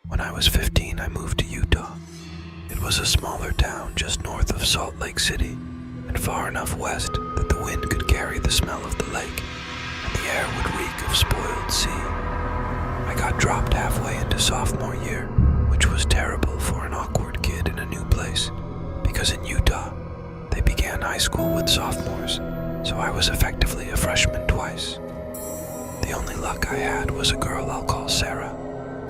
When I was 15, I moved to Utah. It was a smaller town just north of Salt Lake City and far enough west that the wind could carry the smell of the lake and the air would reek of spoiled sea. I got dropped halfway into sophomore year, which was terrible for an awkward kid in a new place, because in Utah, they began high school with sophomores, so I was effectively a freshman twice. The only luck I had was a girl I'll call Sarah,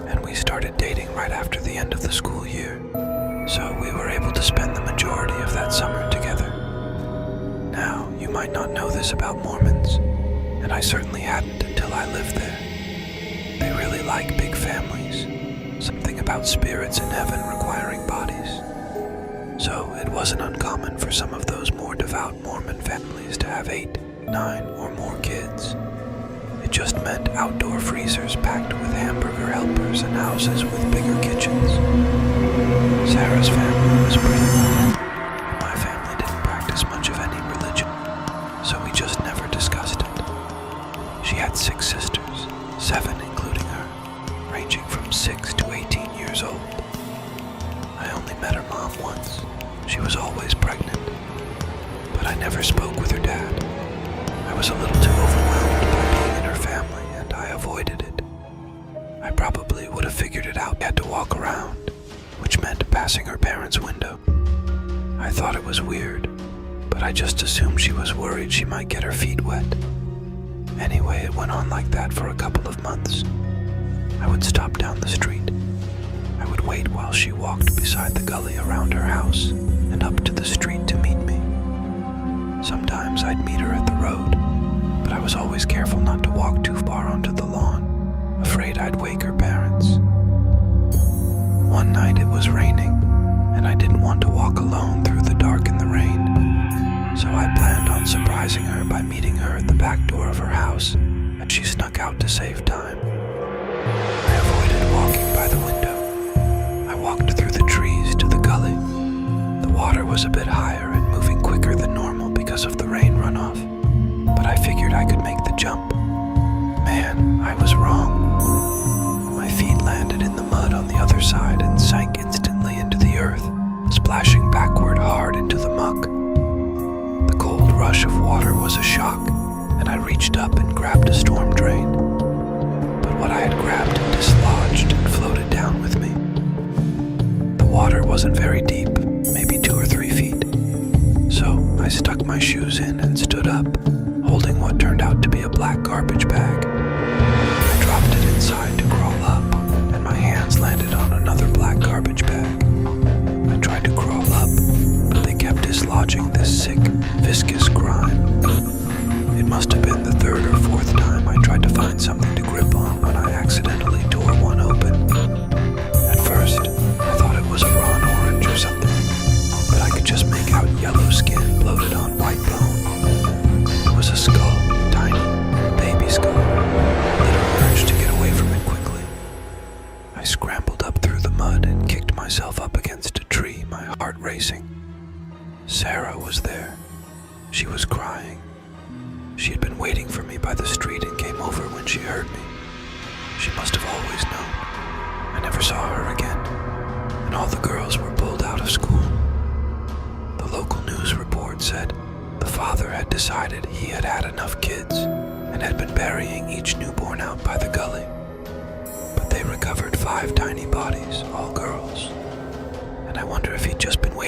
and we started dating right after the end of the school year, so we were able to spend the majority of that summer together. Now, you might not know this about Mormons, and I certainly hadn't until I lived there. They really like big families, something about spirits in heaven requiring bodies. So it wasn't uncommon for some of those more devout Mormon families to have 8, 9, or more kids. It just meant outdoor freezers packed with hamburger helpers and houses with bigger kitchens. Sarah's family was pretty well. My family didn't practice much of any religion, so we just never discussed it. She had 6 sisters, 7 including her, ranging from 6 to 18 years old. I only met her mom once. She was always pregnant, but I never spoke with her dad. I was a little too overwhelmed by being in her family, and I avoided it. I probably would have figured it out. I had to walk around, which meant passing her parents' window. I thought it was weird, but I just assumed she was worried she might get her feet wet. Anyway, it went on like that for a couple of months. I would stop down the street. I would wait while she walked beside the gully around her house and up to the street to meet me. Sometimes I'd meet her at the road, but I was always careful not to walk too far onto the lawn, afraid I'd wake her parents. One night it was raining, and I didn't want to walk alone through the dark in the rain, so I planned on surprising her by meeting her at the back door of her house, and she snuck out to save time. I avoided walking by the window. I walked through the trees to the gully. The water was a bit higher and moving quicker than normal because of the rain runoff, but I figured I could make the jump. Man, I was wrong. My feet landed in the mud on the other side and sank instantly into the earth, splashing backward hard into the muck. The cold rush of water was a shock, and I reached up and grabbed a storm drain. But what I had grabbed dislodged and floated down with me. The water wasn't very deep, maybe 2 or 3 feet. So I stuck my shoes in and stood up, holding what turned out to be a black garbage bag. I dropped it inside to crawl up, and my hands landed on another black garbage bag. I tried to crawl up, but they kept dislodging this sick, viscous grime. It must have been the 3rd or 4th time I tried to find something to grip on when I accidentally tore one open. At first, I thought it was a raw orange or something, but I could just make out yellow skin bloated on white bone. It was a skull, tiny, baby skull. A little urge to get away from it quickly. I scrambled up through the mud and kicked myself up against a tree, my heart racing. Sarah was there. She was crying. She had been waiting for me by the street and came over when she heard me. She must have always known. I never saw her again, and all the girls were pulled out of school. The local news report said the father had decided he had had enough kids and had been burying each newborn out by the gully. But they recovered 5 tiny bodies, all girls, and I wonder if he'd just been waiting